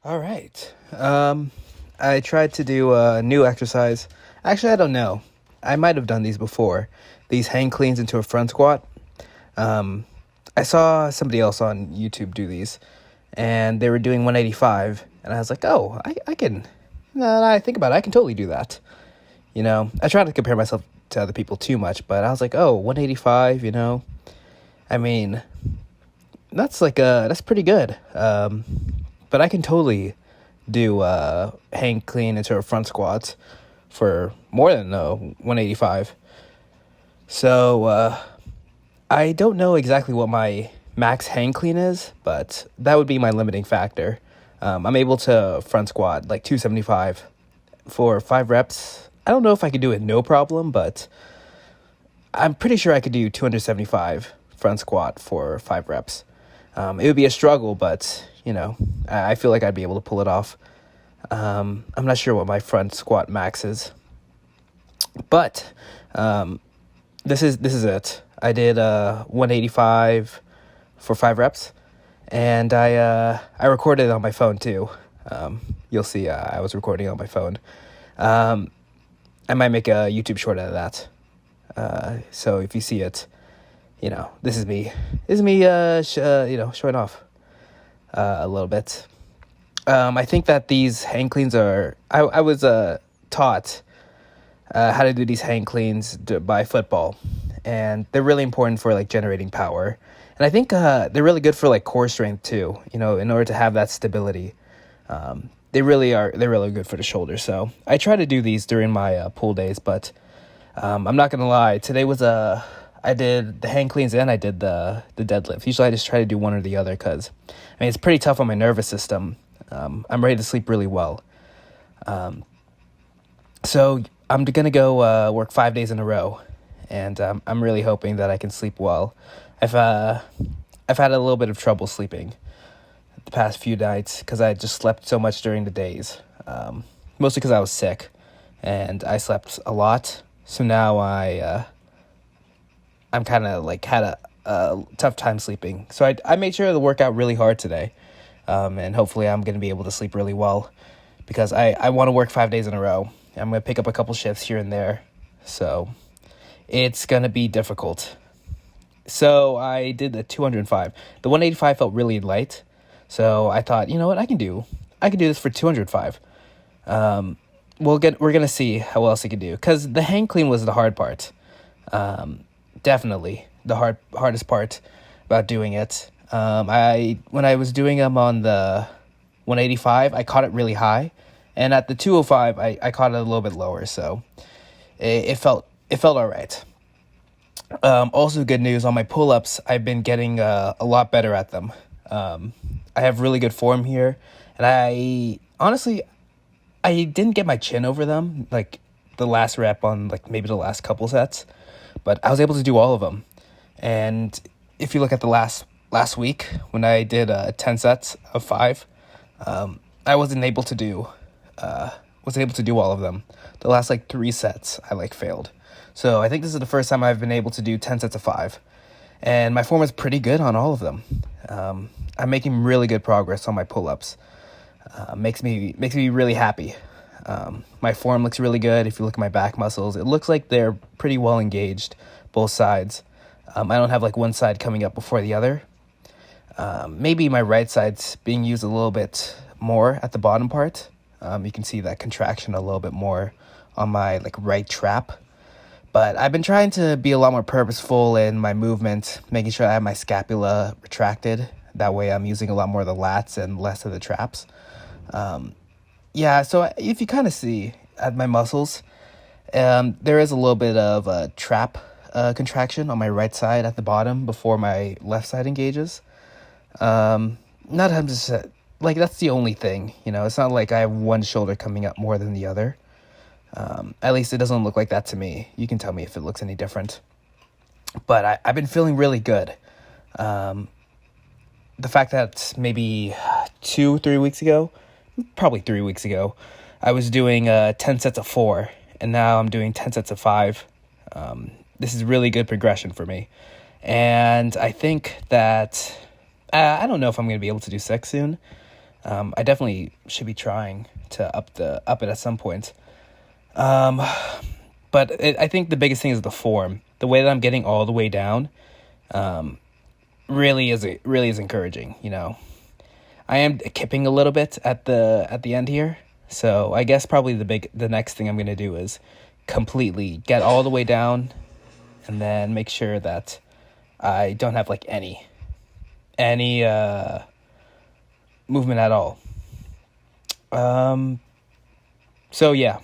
All right. I tried to do a new exercise. Actually, I don't know. I might have done these before. These hang cleans into a front squat. Um, I saw somebody else on YouTube do these, and they were doing 185, and I was like, oh, I can. Now that I think about it, I can totally do that. I try to compare myself to other people too much, but I was like, oh, 185. I mean, that's pretty good. But I can totally do hang clean into a front squat for more than 185. So I don't know exactly what my max hang clean is, but that would be my limiting factor. I'm able to front squat like 275 for 5 reps. I don't know if I could do it no problem, but I'm pretty sure I could do 275 front squat for 5 reps. It would be a struggle, but I feel like I'd be able to pull it off. I'm not sure what my front squat max is, but this is it. I did 185 for 5 reps, and I recorded it on my phone too. You'll see I was recording on my phone. I might make a YouTube short out of that. So if you see it, this is me. This is me, showing off a little bit. I think that these hang cleans are. I was taught how to do these hang cleans by football, and they're really important for like generating power. And I think they're really good for like core strength too. In order to have that stability. They really are. They're really good for the shoulders. So I try to do these during my pool days, but I'm not gonna lie. Today was I did the hang cleans and I did the deadlift. Usually I just try to do one or the other because it's pretty tough on my nervous system. I'm ready to sleep really well. So I'm gonna go work 5 days in a row, and I'm really hoping that I can sleep well. I've had a little bit of trouble sleeping the past few nights because I just slept so much during the days. Mostly because I was sick, and I slept a lot. So now I'm kind of like had a tough time sleeping. So I made sure to work out really hard today. And hopefully I'm going to be able to sleep really well because I want to work 5 days in a row. I'm going to pick up a couple shifts here and there. So it's going to be difficult. So I did the 205. The 185 felt really light. So I thought, you know what, I can do this for 205. We're going to see how else I can do, because the hang clean was the hard part. Definitely the hardest part about doing it. When I was doing them on the 185, I caught it really high, and at the 205, I caught it a little bit lower. So it felt all right. Also, good news on my pull-ups. I've been getting a lot better at them. I have really good form here, and I honestly didn't get my chin over them like the last rep on like maybe the last couple sets, but I was able to do all of them. And if you look at the last week when I did 10 sets of 5, I wasn't able to do all of them. The last like 3 sets I failed. So I think this is the first time I've been able to do 10 sets of 5, and my form is pretty good on all of them. I'm making really good progress on my pull-ups. Makes me really happy. My form looks really good. If you look at my back muscles, it looks like they're pretty well engaged, both sides. I don't have like one side coming up before the other. Maybe my right side's being used a little bit more at the bottom part. You can see that contraction a little bit more on my right trap. But I've been trying to be a lot more purposeful in my movement, making sure I have my scapula retracted. That way I'm using a lot more of the lats and less of the traps. So if you kind of see at my muscles, there is a little bit of a trap contraction on my right side at the bottom before my left side engages. Not 100%. That's the only thing, it's not like I have one shoulder coming up more than the other. At least it doesn't look like that to me. You can tell me if it looks any different. But I've been feeling really good. The fact that maybe 2-3 weeks ago, probably 3 weeks ago, I was doing 10 sets of 4, and now I'm doing 10 sets of 5. This is really good progression for me. And I think that I don't know if I'm going to be able to do 6 soon. I definitely should be trying to up it at some point. Um, I think the biggest thing is the form. The way that I'm getting all the way down, um, really is encouraging. I am kipping a little bit at the end here, so I guess probably the next thing I'm gonna do is completely get all the way down, and then make sure that I don't have like any movement at all. Um, so yeah,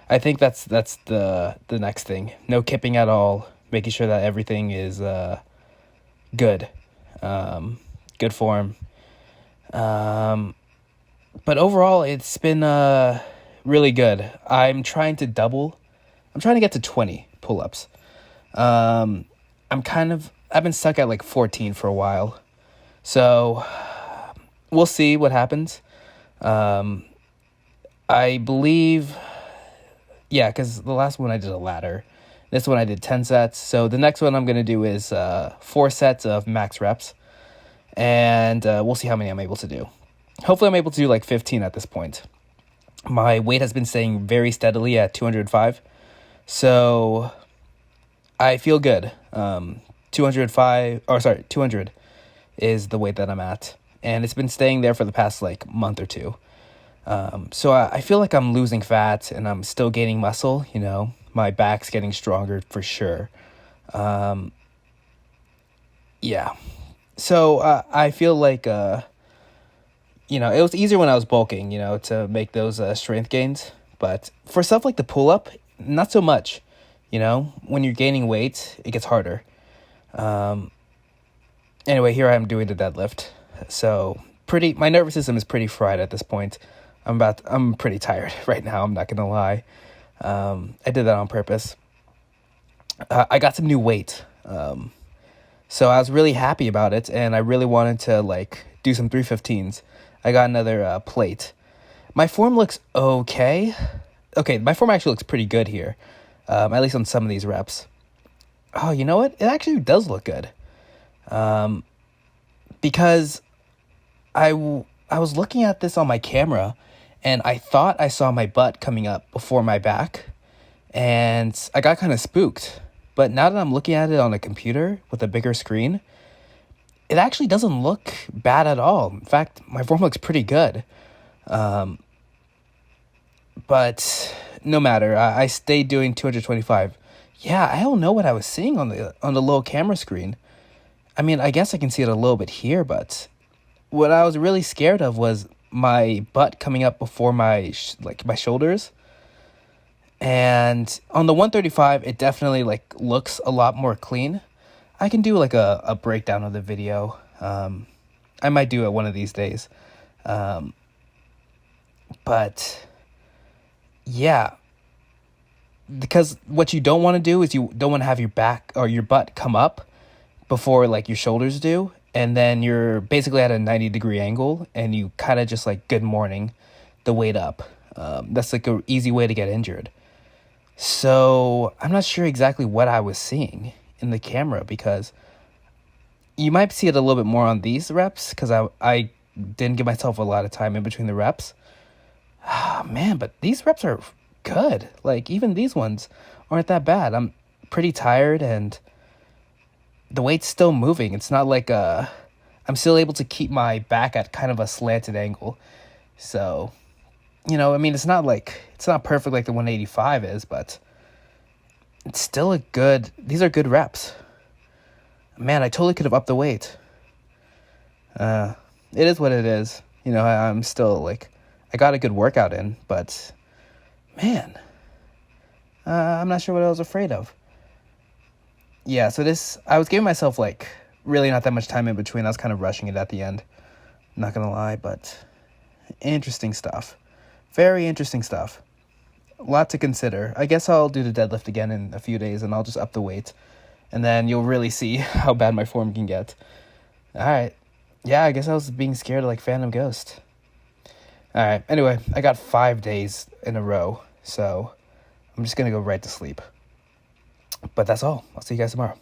I think that's the next thing. No kipping at all. Making sure that everything is good, good form. Um, but overall, it's been really good. I'm trying to get to 20 pull-ups. Um, I've been stuck at like 14 for a while. So we'll see what happens. Um, I believe, yeah, because the last one I did a ladder. This one I did 10 sets. So the next one I'm going to do is 4 sets of max reps. And we'll see how many I'm able to do. Hopefully I'm able to do like 15 at this point. My weight has been staying very steadily at 205. So I feel good. 200 is the weight that I'm at. And it's been staying there for the past like month or two. So I feel like I'm losing fat and I'm still gaining muscle, My back's getting stronger for sure. Yeah. So I feel like, it was easier when I was bulking, to make those strength gains. But for stuff like the pull-up, not so much. When you're gaining weight, it gets harder. Anyway, here I am doing the deadlift. So my nervous system is pretty fried at this point. I'm pretty tired right now. I'm not gonna lie. I did that on purpose. I got some new weight. So I was really happy about it, and I really wanted to like do some 315s. I got another plate. My form looks okay. Okay, my form actually looks pretty good here, at least on some of these reps. Oh, you know what? It actually does look good. Because I was looking at this on my camera, and I thought I saw my butt coming up before my back, and I got kind of spooked. But now that I'm looking at it on a computer with a bigger screen, it actually doesn't look bad at all. In fact, my form looks pretty good. But no matter, I stayed doing 225. Yeah, I don't know what I was seeing on the little camera screen. I mean, I guess I can see it a little bit here, but what I was really scared of was my butt coming up before my shoulders. And on the 135, it definitely like looks a lot more clean. I can do like a breakdown of the video. I might do it one of these days. But yeah, because what you don't want to do is you don't want to have your back or your butt come up before like your shoulders do. And then you're basically at a 90-degree angle and you kind of just like good morning the weight up. That's like an easy way to get injured. So I'm not sure exactly what I was seeing in the camera, because you might see it a little bit more on these reps because I didn't give myself a lot of time in between the reps. Man, but these reps are good. Like even these ones aren't that bad. I'm pretty tired and the weight's still moving. It's not like I'm still able to keep my back at kind of a slanted angle. So, it's not perfect like the 185 is, but it's still these are good reps. Man, I totally could have upped the weight. It is what it is. I'm still like, I got a good workout in, but man, I'm not sure what I was afraid of. Yeah, so I was giving myself like really not that much time in between. I was kind of rushing it at the end. Not gonna lie, but interesting stuff. Very interesting stuff. A lot to consider. I guess I'll do the deadlift again in a few days and I'll just up the weight. And then you'll really see how bad my form can get. Alright. Yeah, I guess I was being scared of like Phantom Ghost. Alright, anyway, I got 5 days in a row. So I'm just gonna go right to sleep. But that's all. I'll see you guys tomorrow.